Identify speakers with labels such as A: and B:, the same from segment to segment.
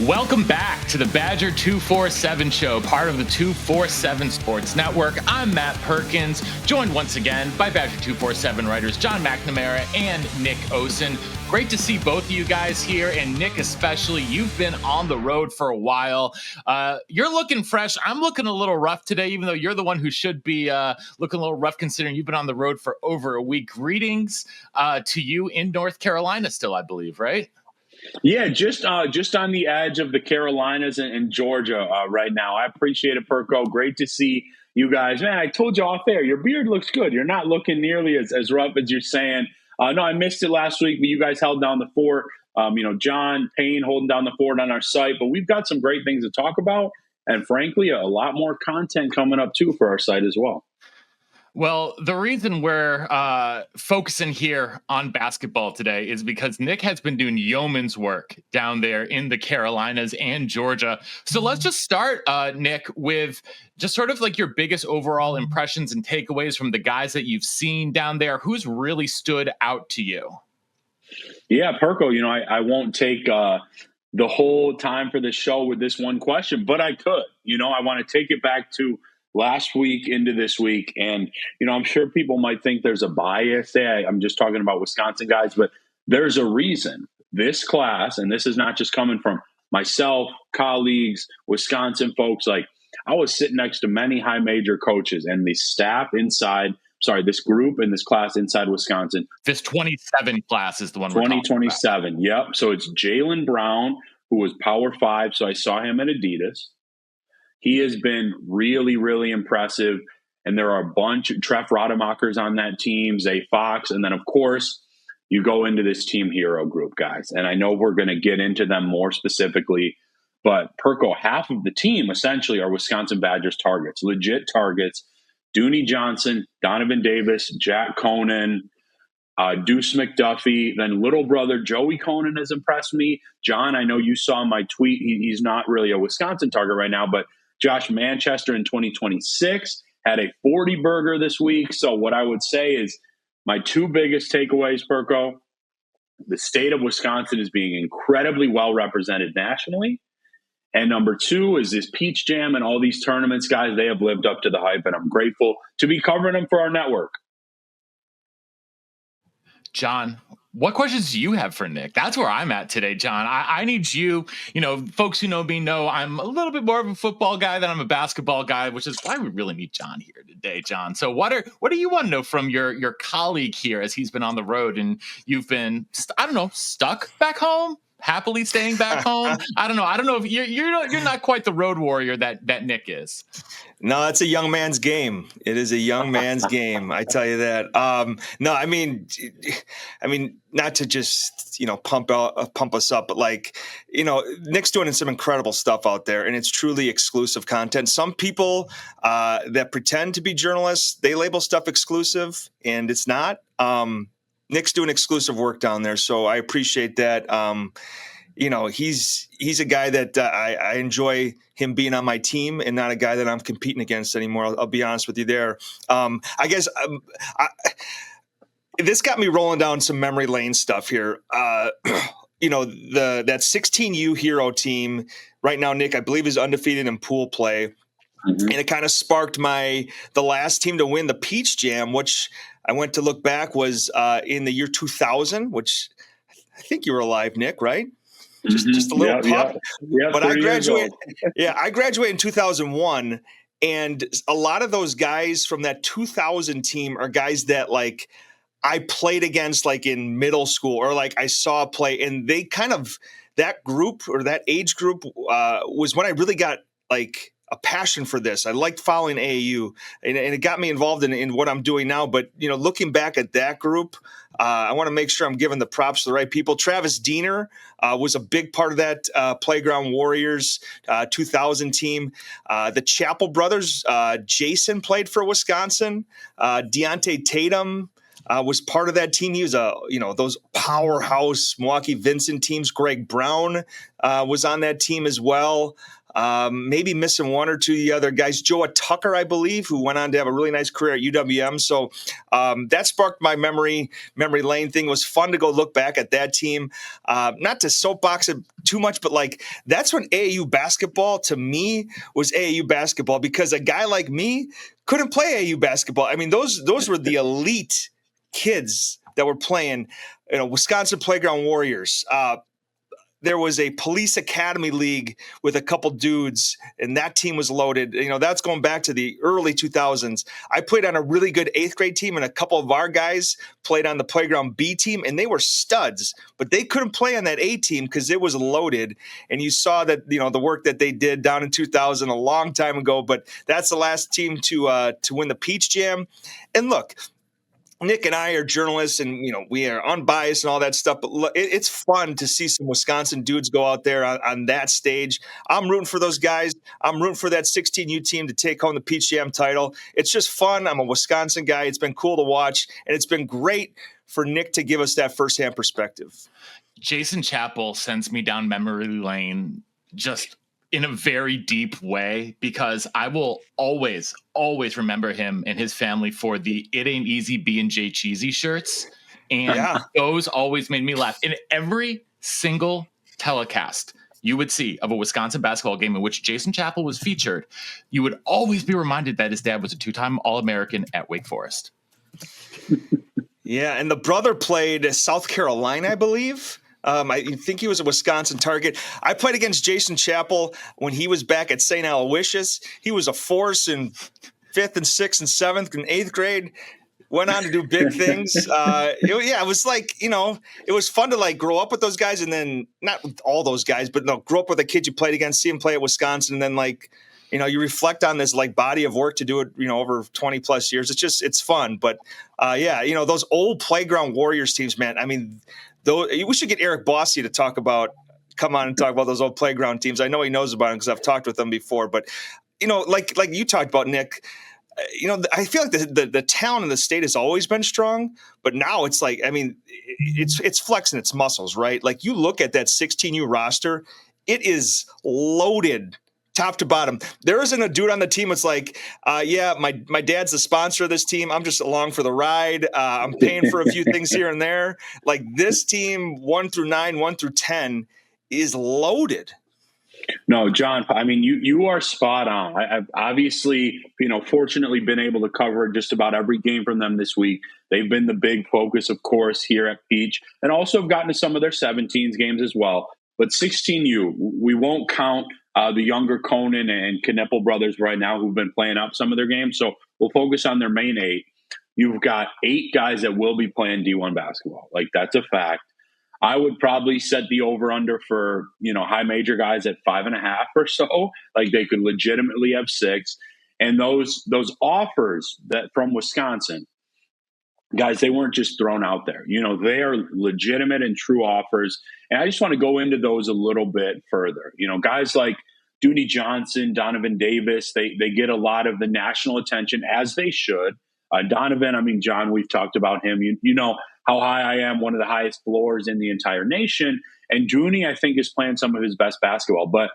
A: Welcome back to the Badger247 show, part of the 247 Sports Network. I'm Matt Perkins, joined once again by Badger247 writers John McNamara and Nick Osen. Great to see both of you guys here, and Nick especially. You've been on the road for a while. You're looking fresh. I'm looking a little rough today, even though you're the one who should be looking a little rough considering you've been on the road for over a week. Greetings to you in North Carolina still, I believe, right?
B: Yeah, just on the edge of the Carolinas and Georgia right now. I appreciate it, Perko. Great to see you guys. Man, I told you off air, your beard looks good. You're not looking nearly as rough as you're saying. No, I missed it last week, but you guys held down the fort. John Payne holding down the fort on our site. But we've got some great things to talk about. And frankly, a lot more content coming up, too, for our site as well.
A: Well, the reason we're focusing here on basketball today is because Nick has been doing yeoman's work down there in the Carolinas and Georgia. So let's just start, Nick, with just sort of like your biggest overall impressions and takeaways from the guys that you've seen down there. Who's really stood out to you?
B: Yeah, Perko, I won't take the whole time for the show with this one question, but I could. I want to take it back to last week into this week. And, I'm sure people might think there's a bias there. I'm just talking about Wisconsin guys, but there's a reason this class, and this is not just coming from myself, colleagues, Wisconsin folks. Like, I was sitting next to many high major coaches and the staff this group in this class inside Wisconsin.
A: This 27 class is the one we're talking about.
B: 2027. Yep. So it's Jalen Brown, who was Power 5. So I saw him at Adidas. He has been really, really impressive. And there are a bunch of Treff Rademacher's on that team, Zay Fox. And then, of course, you go into this team hero group, guys. And I know we're going to get into them more specifically. But, Perko, half of the team essentially are Wisconsin Badgers targets, legit targets. Dooney Johnson, Donovan Davis, Jack Kohnen, Deuce McDuffie. Then little brother Joey Kohnen has impressed me. John, I know you saw my tweet. He's not really a Wisconsin target right now, but Josh Manchester in 2026 had a 40-burger this week. So what I would say is my two biggest takeaways, Perko, the state of Wisconsin is being incredibly well represented nationally. And number two is this Peach Jam and all these tournaments, guys, they have lived up to the hype, and I'm grateful to be covering them for our network.
A: John, what questions do you have for Nick? That's where I'm at today, John. I need you, folks who know me know I'm a little bit more of a football guy than I'm a basketball guy, which is why we really need John here today, John. So what do you want to know from your colleague here as he's been on the road and you've been, stuck back home? Happily staying back home. I don't know if you're not quite the road warrior that Nick is.
C: No, it's a young man's game. It is a young man's game. I tell you that. No, I mean, not to just pump us up, but Nick's doing some incredible stuff out there, and it's truly exclusive content. Some people that pretend to be journalists, they label stuff exclusive, and it's not. Nick's doing exclusive work down there, so I appreciate that. He's a guy that I enjoy him being on my team, and not a guy that I'm competing against anymore. I'll be honest with you there. I guess this got me rolling down some memory lane stuff here. That 16U hero team right now, Nick, I believe is undefeated in pool play. Mm-hmm. And it kind of sparked the last team to win the Peach Jam, which I went to look back was in the year 2000, which I think you were alive, Nick, right? Just a little pup.
B: Yeah,
C: but I graduated. I graduated in 2001, and a lot of those guys from that 2000 team are guys that I played against in middle school, or I saw play, and they kind of, that group or that age group was when I really got a passion for this. I liked following AAU, and it got me involved in what I'm doing now. But, looking back at that group, I want to make sure I'm giving the props to the right people. Travis Diener was a big part of that Playground Warriors 2000 team. The Chappell brothers, Jason played for Wisconsin. Deontay Tatum was part of that team. He was those powerhouse Milwaukee Vincent teams. Greg Brown was on that team as well. Maybe missing one or two of the other guys. Joa Tucker, I believe, who went on to have a really nice career at UWM. So that sparked my memory lane thing. It was fun to go look back at that team. Not to soapbox it too much, but like that's when AAU basketball to me was AAU basketball, because a guy like me couldn't play AAU basketball. I mean, those were the elite kids that were playing, Wisconsin Playground Warriors. There was a police academy league with a couple dudes, and that team was loaded. That's going back to the early 2000s. I played on a really good 8th grade team, and a couple of our guys played on the Playground B team, and they were studs, but they couldn't play on that A team because it was loaded. And you saw that, the work that they did down in 2000 a long time ago, but that's the last team to win the Peach Jam. And look, Nick and I are journalists, and we are unbiased and all that stuff. But it's fun to see some Wisconsin dudes go out there on that stage. I'm rooting for those guys. I'm rooting for that 16U team to take home the Peach Jam title. It's just fun. I'm a Wisconsin guy. It's been cool to watch, and it's been great for Nick to give us that firsthand perspective.
A: Jason Chappell sends me down memory lane just in a very deep way, because I will always remember him and his family for the "It Ain't Easy B&J Cheesy" shirts. And those always made me laugh. In every single telecast you would see of a Wisconsin basketball game in which Jason Chappell was featured, you would always be reminded that his dad was a 2-time All-American at Wake Forest.
C: Yeah, and the brother played South Carolina, I believe. I think he was a Wisconsin target. I played against Jason Chappell when he was back at St. Aloysius. He was a force in 5th and 6th and 7th and 8th grade. Went on to do big things. It was like, it was fun to like grow up with those guys, and then not with all those guys, but grow up with a kid you played against, see him play at Wisconsin, and then like, you reflect on this like body of work to do it, over 20 plus years. It's fun. But those old Playground Warriors teams, man. I mean, we should get Eric Bossy to come on and talk about those old Playground teams. I know he knows about them because I've talked with them before. But like you talked about, Nick. I feel like the town and the state has always been strong, but now it's like, I mean, it's flexing its muscles, right? Like you look at that 16U roster, it is loaded top to bottom. There isn't a dude on the team that's like, my dad's the sponsor of this team. I'm just along for the ride. I'm paying for a few things here and there. Like this team, 1 through 9, 1 through 10, is loaded.
B: No, John, I mean, you are spot on. I've obviously, fortunately been able to cover just about every game from them this week. They've been the big focus, of course, here at Peach, and also have gotten to some of their 17s games as well. But 16U, we won't count the younger Kohnen and Knippel brothers right now who've been playing up some of their games. So we'll focus on their main 8. You've got 8 guys that will be playing D1 basketball. Like, that's a fact. I would probably set the over-under for, high major guys at 5.5 or so. Like, they could legitimately have 6. And those offers that from Wisconsin, guys, they weren't just thrown out there. They are legitimate and true offers. And I just want to go into those a little bit further. Guys like Dooney Johnson, Donovan Davis, they get a lot of the national attention, as they should. Donovan, I mean, John, we've talked about him. You know how high I am, one of the highest floors in the entire nation. And Dooney, I think, is playing some of his best basketball. But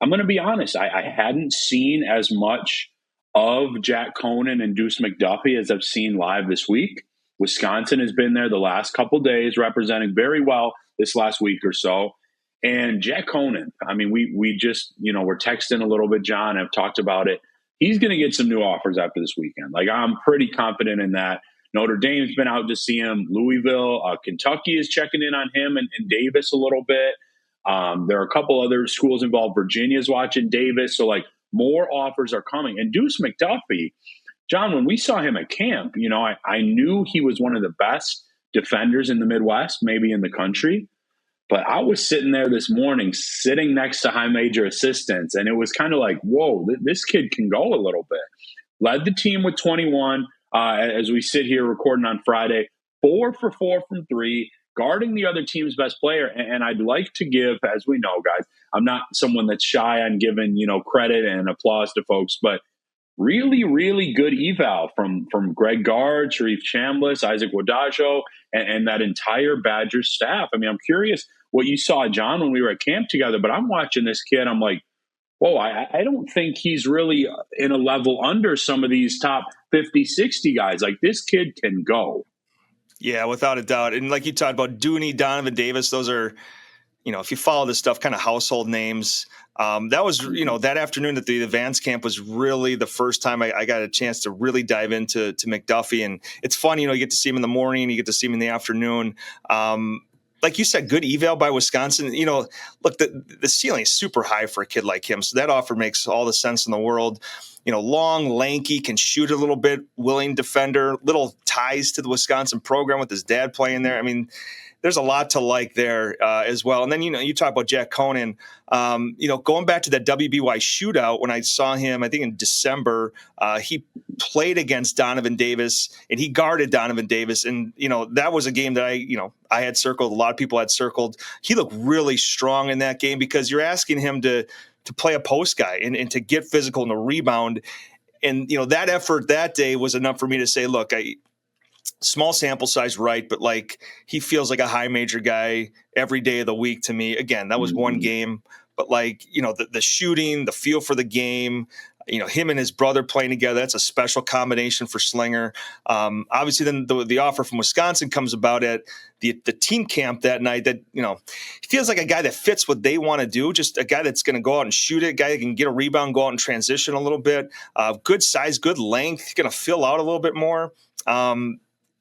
B: I'm going to be honest, I hadn't seen as much of Jack Kohnen and Deuce McDuffie as I've seen live this week. Wisconsin has been there the last couple days, representing very well this last week or so. And Jack Kohnen, I mean, we just, we're texting a little bit, John, I've talked about it. He's going to get some new offers after this weekend. Like, I'm pretty confident in that. Notre Dame's been out to see him. Louisville, Kentucky is checking in on him and Davis a little bit. There are a couple other schools involved. Virginia's watching Davis. So, like, more offers are coming. And Deuce McDuffie, John, when we saw him at camp, I knew he was one of the best defenders in the Midwest, maybe in the country. But I was sitting there this morning, sitting next to high major assistants, and it was kind of like, whoa, this kid can go a little bit. Led the team with 21 as we sit here recording on Friday, 4 for 4 from 3, guarding the other team's best player. And I'd like to give, as we know, guys, I'm not someone that's shy on giving, credit and applause to folks, but really, really good eval from Greg Gard, Sharif Chambliss, Isaac Wadajo, and that entire Badgers staff. I mean, I'm curious what you saw, John, when we were at camp together, but I'm watching this kid. I'm like, Whoa, I don't think he's really in a level under some of these top 50, 60 guys. Like, this kid can go.
C: Yeah, without a doubt. And like you talked about, Dooney, Donovan Davis, those are, if you follow this stuff, kind of household names. That was, that afternoon at the Vance camp was really the first time I got a chance to really dive into McDuffie. And it's fun, you get to see him in the morning, you get to see him in the afternoon. Like you said, good eval by Wisconsin. Look, the ceiling is super high for a kid like him. So that offer makes all the sense in the world. Long, lanky, can shoot a little bit, willing defender, little ties to the Wisconsin program with his dad playing there. I mean, there's a lot to like there as well. And then, you talk about Jack Kohnen, going back to that WBY shootout when I saw him, I think in December, he played against Donovan Davis and he guarded Donovan Davis. And, that was a game that I had circled. A lot of people had circled. He looked really strong in that game because you're asking him to play a post guy and to get physical and to rebound. And, that effort that day was enough for me to say, look, small sample size, right? But like, he feels like a high major guy every day of the week to me. Again, that was one game, but like, the shooting, the feel for the game, him and his brother playing together, that's a special combination for Slinger. Obviously then the offer from Wisconsin comes about at the team camp that night that, he feels like a guy that fits what they want to do. Just a guy that's going to go out and shoot it, a guy that can get a rebound, go out and transition a little bit, good size, good length. He's going to fill out a little bit more.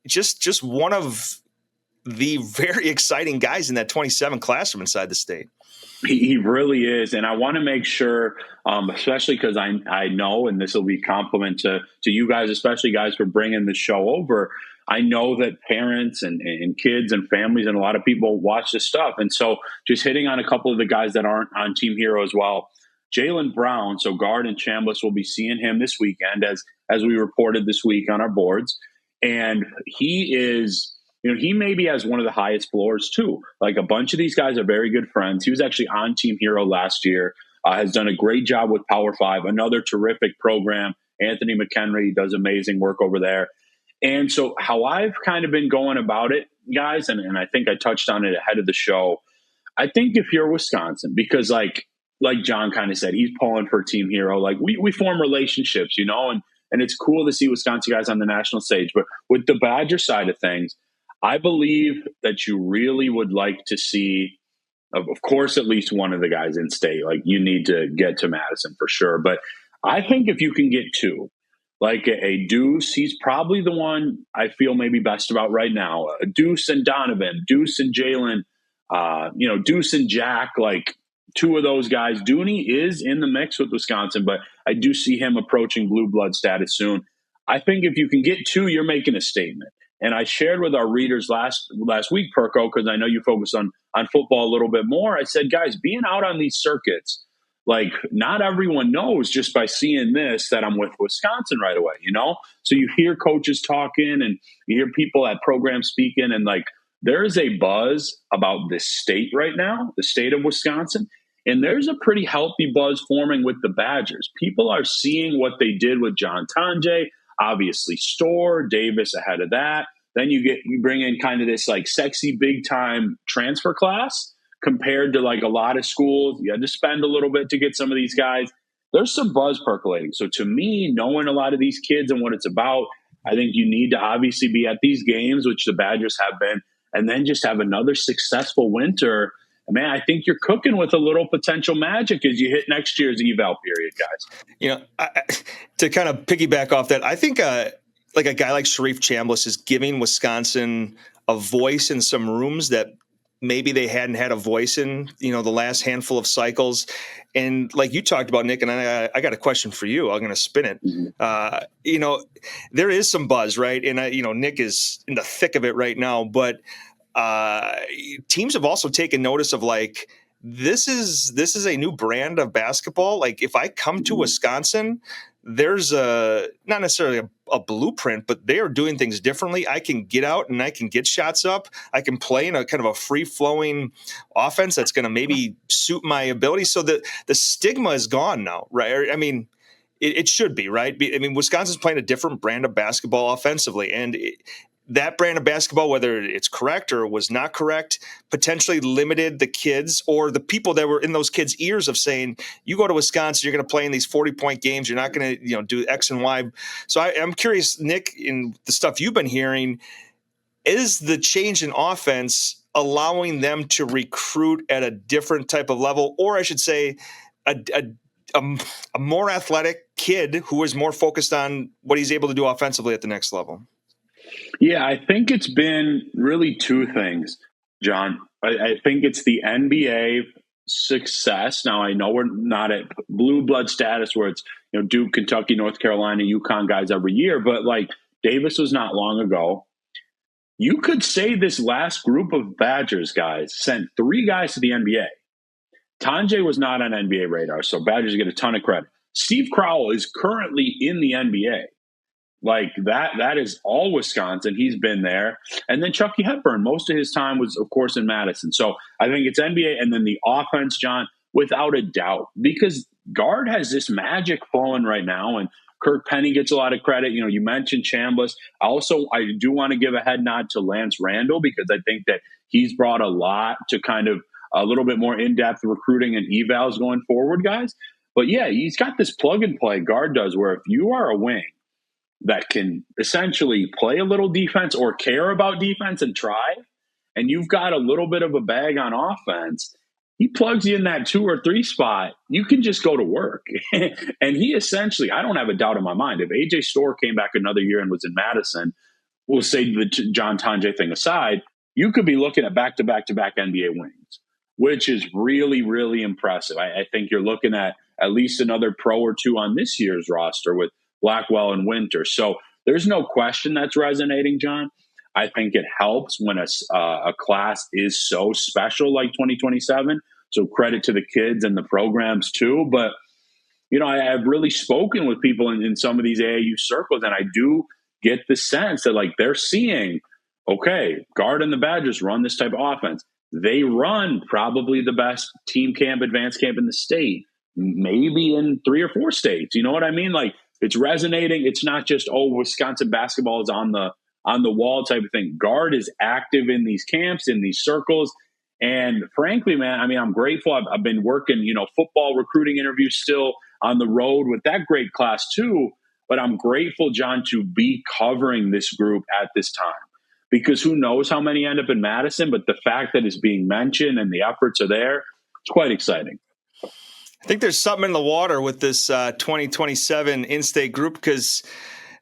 C: Just one of the very exciting guys in that 27 class from inside the state.
B: He really is. And I want to make sure, especially because I know, and this will be a compliment to you guys, especially guys for bringing the show over. I know that parents and kids and families and a lot of people watch this stuff. And so just hitting on a couple of the guys that aren't on Team Hero as well. Jalen Brown, so guard and Chambliss, will be seeing him this weekend as we reported this week on our boards. And he is, he maybe has one of the highest floors too. Like, a bunch of these guys are very good friends. He was actually on Team Hero last year, has done a great job with Power 5, another terrific program. Anthony McHenry does amazing work over there. And so how I've kind of been going about it, guys, and I think I touched on it ahead of the show, I think if you're Wisconsin, because like John kind of said, he's pulling for Team Hero. Like, we form relationships, and it's cool to see Wisconsin guys on the national stage. But with the Badger side of things, I believe that you really would like to see, of course, at least one of the guys in state. Like, you need to get to Madison for sure. But I think if you can get two, like a Deuce, he's probably the one I feel maybe best about right now. A Deuce and Donovan, Deuce and Jalen, Deuce and Jack, like two of those guys. Dooney is in the mix with Wisconsin, but I do see him approaching blue blood status soon. I think if you can get two, you're making a statement. And I shared with our readers last week, Perko, because I know you focus on football a little bit more. I said, guys, being out on these circuits, like, not everyone knows just by seeing this that I'm with Wisconsin right away, So you hear coaches talking and you hear people at programs speaking, and like, there is a buzz about this state right now, the state of Wisconsin. And there's a pretty healthy buzz forming with the Badgers. People are seeing what they did with John Tonje, obviously Storr, Davis ahead of that. Then you bring in kind of this like sexy big time transfer class compared to like a lot of schools. You had to spend a little bit to get some of these guys. There's some buzz percolating. So to me, knowing a lot of these kids and what it's about, I think you need to obviously be at these games, which the Badgers have been, and then just have another successful winter. Man, I think you're cooking with a little potential magic as you hit next year's eval period, guys.
C: To kind of piggyback off that, I think like a guy like Sharif Chambliss is giving Wisconsin a voice in some rooms that maybe they hadn't had a voice in, the last handful of cycles. And like you talked about, Nick, and I got a question for you. I'm going to spin it. Mm-hmm. There is some buzz, right? And Nick is in the thick of it right now, but teams have also taken notice of like, this is a new brand of basketball. Like, if I come to Wisconsin, there's not necessarily a blueprint, but they are doing things differently. I can get out and I can get shots up. I can play in a kind of a free flowing offense that's going to maybe suit my ability. So the stigma is gone now, right? I mean, it should be, right? I mean, Wisconsin's playing a different brand of basketball offensively, and that brand of basketball, whether it's correct or was not correct, potentially limited the kids or the people that were in those kids' ears of saying, you go to Wisconsin, you're going to play in these 40-point games. You're not going to, do X and Y. So I'm curious, Nick, in the stuff you've been hearing, is the change in offense allowing them to recruit at a different type of level, or I should say a more athletic kid who is more focused on what he's able to do offensively at the next level?
B: Yeah, I think it's been really two things, John. I think it's the NBA success. Now, I know we're not at blue blood status where it's Duke, Kentucky, North Carolina, UConn guys every year, but like Davis was not long ago. You could say this last group of Badgers guys sent 3 guys to the NBA. Tanjay was not on NBA radar, so Badgers get a ton of credit. Steve Crowell is currently in the NBA. Like that is all Wisconsin. He's been there. And then Chucky Hepburn, most of his time was, of course, in Madison. So I think it's NBA and then the offense, John, without a doubt, because guard has this magic flowing right now. And Kirk Penny gets a lot of credit. You mentioned Chambliss. I do want to give a head nod to Lance Randall because I think that he's brought a lot to kind of a little bit more in-depth recruiting and evals going forward, guys. But yeah, he's got this plug and play guard does where if you are a wing that can essentially play a little defense or care about defense and try, and you've got a little bit of a bag on offense, he plugs you in that 2 or 3 spot. You can just go to work. And he essentially, I don't have a doubt in my mind, if AJ Storr came back another year and was in Madison, we'll say the John Tanjay thing aside, you could be looking at back-to-back-to-back NBA wings, which is really, really impressive. I think you're looking at least another pro or 2 on this year's roster with Blackwell and Winter. So there's no question that's resonating, John. I think it helps when a class is so special like 2027. So credit to the kids and the programs too. But, I have really spoken with people in some of these AAU circles, and I do get the sense that like they're seeing, okay, guard and the Badgers run this type of offense. They run probably the best team camp, advanced camp in the state, maybe in 3 or 4 states. You know what I mean? Like, it's resonating. It's not just, Wisconsin basketball is on the wall type of thing. Guard is active in these camps, in these circles. And frankly, man, I'm grateful. I've been working, football recruiting interviews still on the road with that great class too. But I'm grateful, John, to be covering this group at this time. Because who knows how many end up in Madison, but the fact that it's being mentioned and the efforts are there, it's quite exciting.
C: I think there's something in the water with this 2027 in-state group because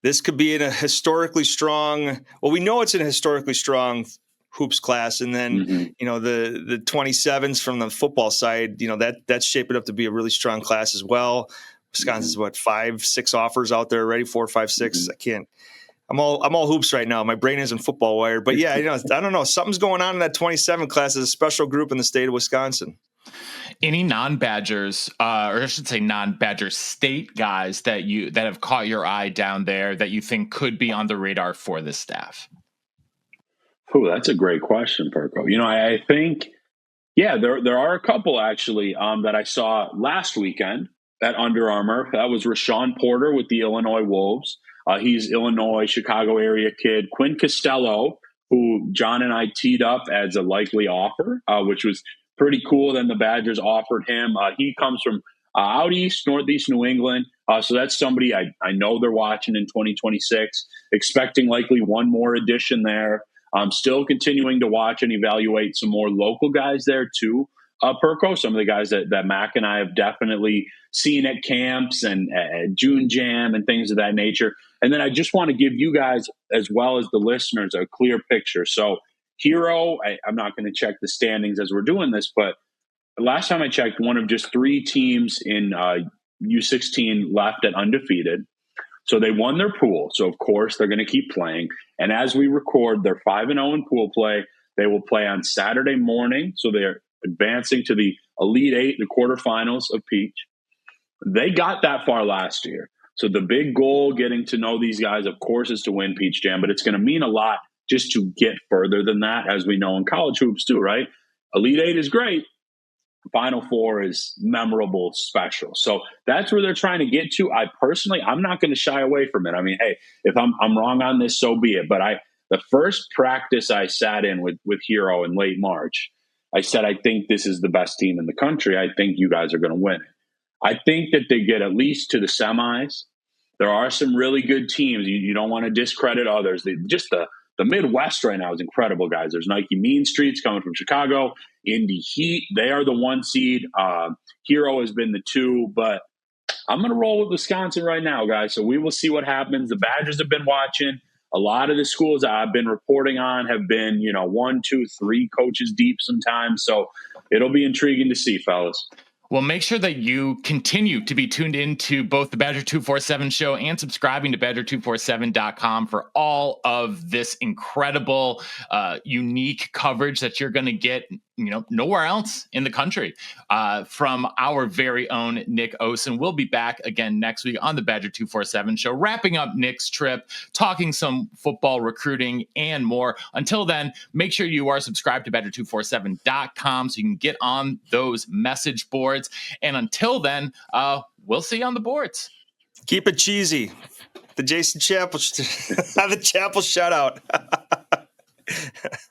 C: this could be in a historically strong – well, we know it's in a historically strong hoops class. And then, the 27s from the football side, that's shaping up to be a really strong class as well. Wisconsin's 5, 6 offers out there already, 4, 5, 6. I can't – I'm all hoops right now. My brain isn't football wired. But, yeah, I don't know. Something's going on in that 27 class as a special group in the state of Wisconsin.
A: Any non-Badgers, or I should say non-Badger state guys that have caught your eye down there that you think could be on the radar for this staff?
B: Oh, that's a great question, Perko. I think, there are a couple actually that I saw last weekend at Under Armour. That was Rashawn Porter with the Illinois Wolves. He's Illinois, Chicago area kid. Quinn Costello, who John and I teed up as a likely offer, which was pretty cool. Then the Badgers offered him. He comes from out east, northeast New England. So that's somebody I know they're watching in 2026, expecting likely one more addition there. I'm still continuing to watch and evaluate some more local guys there too. Perko, some of the guys that Mac and I have definitely seen at camps and at June Jam and things of that nature. And then I just want to give you guys, as well as the listeners, a clear picture. So Hero, I'm not going to check the standings as we're doing this, but last time I checked, one of just 3 teams in U16 left at undefeated. So they won their pool. So, of course, they're going to keep playing. And as we record, they're 5-0 in pool play. They will play on Saturday morning. So they're advancing to the Elite 8, the quarterfinals of Peach. They got that far last year. So the big goal, getting to know these guys, of course, is to win Peach Jam. But it's going to mean a lot just to get further than that, as we know in college hoops too, right? Elite 8 is great. Final Four is memorable, special. So that's where they're trying to get to. I'm not going to shy away from it. Hey, if I'm wrong on this, so be it. But The first practice I sat in with Hero in late March, I said, I think this is the best team in the country. I think you guys are going to win it. I think that they get at least to the semis. There are some really good teams. You don't want to discredit others. The Midwest right now is incredible, guys. There's Nike Mean Streets coming from Chicago. Indy Heat, they are the 1 seed. Hero has been the 2, but I'm going to roll with Wisconsin right now, guys. So we will see what happens. The Badgers have been watching. A lot of the schools I've been reporting on have been, 1, 2, 3 coaches deep sometimes. So it'll be intriguing to see, fellas.
A: Well, make sure that you continue to be tuned into both the Badger247 show and subscribing to Badger247.com for all of this incredible, unique coverage that you're going to get, nowhere else in the country from our very own Nick Osen. We'll be back again next week on the Badger247 show, wrapping up Nick's trip, talking some football recruiting and more. Until then, make sure you are subscribed to Badger247.com so you can get on those message boards. And until then, we'll see you on the boards.
C: Keep it cheesy. The Jason Chapel, the Chapel shutout.